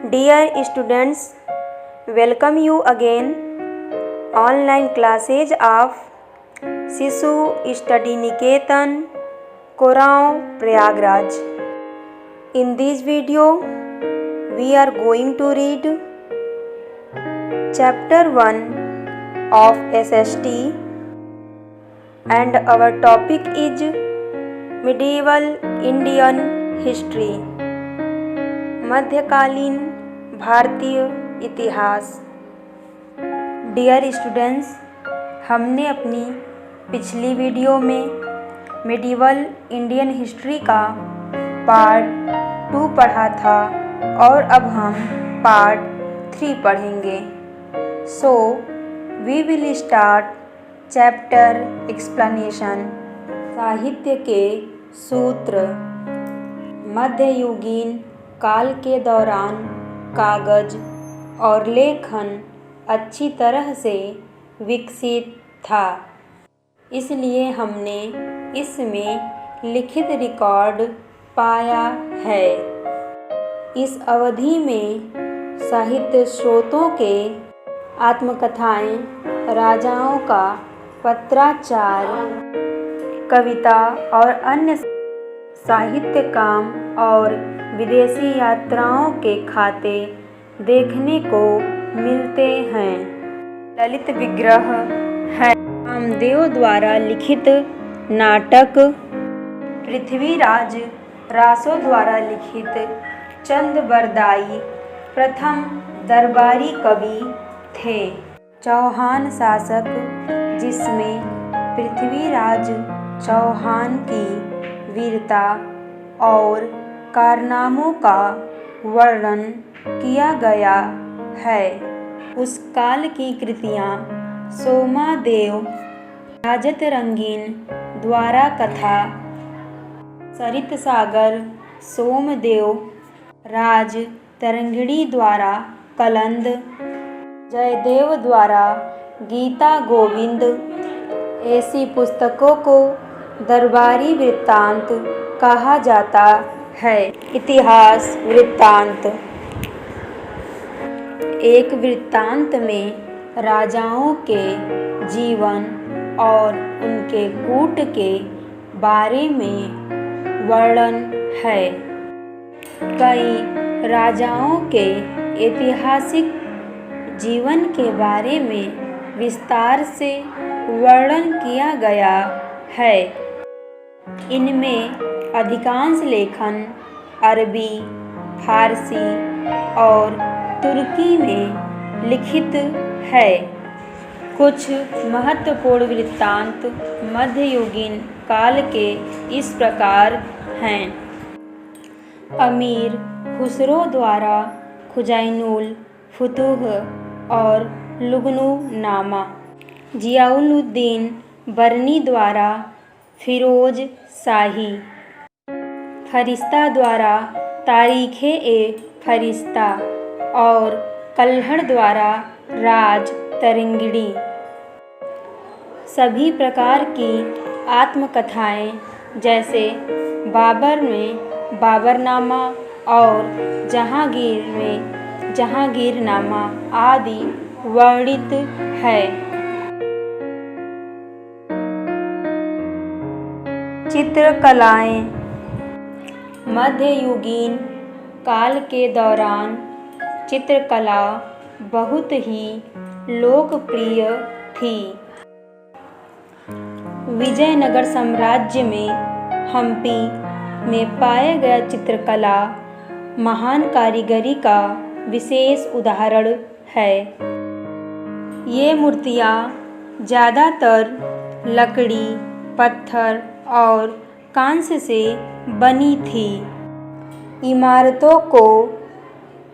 Dear students, welcome you again online classes of Sishu Study Niketan, Koraon, Prayagraj. In this video, we are going to read Chapter 1 of SST and our topic is Medieval Indian History. मध्यकालीन भारतीय इतिहास। Dear students, हमने अपनी पिछली video में medieval Indian history का part 2 पढ़ा था और अब हम पार्ट 3 पढ़ेंगे। So we will start chapter explanation. साहित्य के सूत्र। मध्ययुगीन काल के दौरान कागज और लेखन अच्छी तरह से विकसित था, इसलिए हमने इसमें लिखित रिकॉर्ड पाया है। इस अवधि में साहित्य स्रोतों के आत्मकथाएं, राजाओं का पत्राचार, कविता और अन्य साहित्य काम और विदेशी यात्राओं के खाते देखने को मिलते हैं। ललित विग्रह है कामदेव द्वारा लिखित नाटक। पृथ्वीराज रासो द्वारा लिखित चंद-बरदाई प्रथम दरबारी कवि थे। चौहान शासक, जिसमें पृथ्वीराज चौहान की वीरता और कारनामों का वर्णन किया गया है। उस काल की कृतियाँ सोमादेव राजतरंगीन द्वारा कथा, सरितसागर सोमदेव राजतरंगिणी द्वारा कलंद, जयदेव द्वारा गीता गोविंद, ऐसी पुस्तकों को दरबारी वृत्तांत कहा जाता है। इतिहास वृत्तांत। एक वृत्तांत में राजाओं के जीवन और उनके कूट के बारे में वर्णन है। कई राजाओं के ऐतिहासिक जीवन के बारे में विस्तार से वर्णन किया गया है। इनमें अधिकांश लेखन अरबी, फारसी और तुर्की में लिखित है। कुछ महत्वपूर्ण वृत्तांत मध्ययुगीन काल के इस प्रकार हैं। अमीर खुसरो द्वारा खुजाइनुल फुतूह और लुगनू नामा, जियाउलुद्दीन बरनी द्वारा फिरोज शाही, फरिश्ता द्वारा तारीख़-ए-फरिश्ता और कल्हड़ द्वारा राज तरंगिणी। सभी प्रकार की आत्मकथाएं जैसे बाबर में बाबरनामा और जहांगीर में जहांगीरनामा आदि वर्णित है। चित्रकलाएं। मध्ययुगीन काल के दौरान चित्रकला बहुत ही लोकप्रिय थी। विजयनगर साम्राज्य में हम्पी में पाया गया चित्रकला महान कारीगरी का विशेष उदाहरण है। ये मूर्तियाँ ज़्यादातर लकड़ी, पत्थर और कांस्य से बनी थी। इमारतों को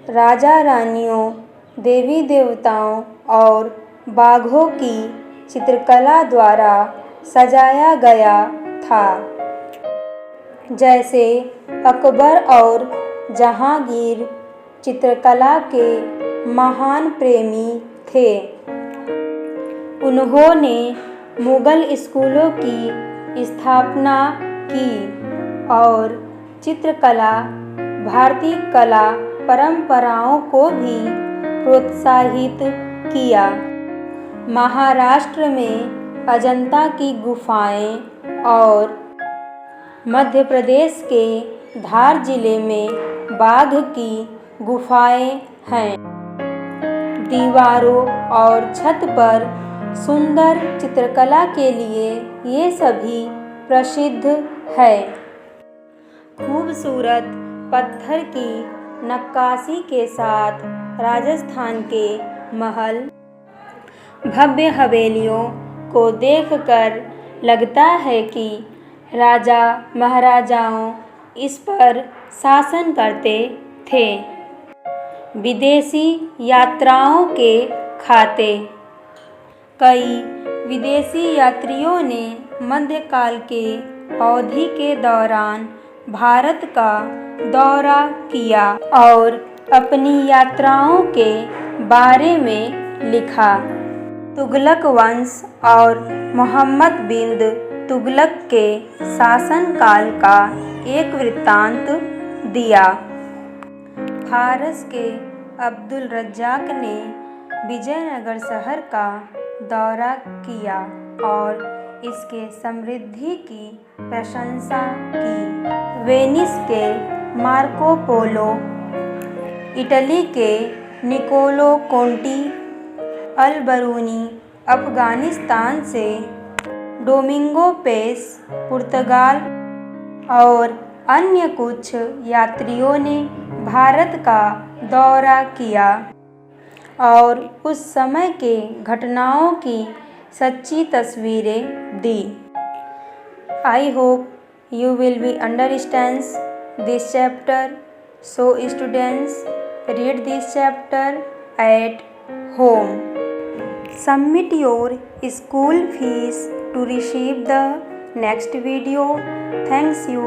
राजा रानियों, देवी देवताओं और बाघों की चित्रकला द्वारा सजाया गया था। जैसे अकबर और जहांगीर चित्रकला के महान प्रेमी थे। उन्होंने मुगल स्कूलों की स्थापना की और चित्रकला भारतीय कला परंपराओं को भी प्रोत्साहित किया। महाराष्ट्र में अजंता की गुफाएं और मध्य प्रदेश के धार जिले में बाघ की गुफाएं हैं। दीवारों और छत पर सुंदर चित्रकला के लिए ये सभी प्रसिद्ध है। खूबसूरत पत्थर की नक्काशी के साथ राजस्थान के महल, भव्य हवेलियों को देखकर लगता है कि राजा महाराजाओं इस पर शासन करते थे। विदेशी यात्राओं के खाते। कई विदेशी यात्रियों ने मध्यकाल के अवधि के दौरान भारत का दौरा किया और अपनी यात्राओं के बारे में लिखा। तुगलक वंश और मोहम्मद बिन तुगलक के शासनकाल का एक वृत्तांत दिया। फारस के अब्दुल रज्जाक ने विजयनगर शहर का दौरा किया और इसके समृद्धि की प्रशंसा की। वेनिस के मार्को पोलो, इटली के निकोलो कोंटी, अल-बरूनी अफ़गानिस्तान से, डोमिंगो पेस पुर्तगाल और अन्य कुछ यात्रियों ने भारत का दौरा किया और उस समय के घटनाओं की सच्ची तस्वीरें दी। I hope you will be understands this chapter. So students, read this chapter at home. Submit your school fees to receive the next video. Thanks you.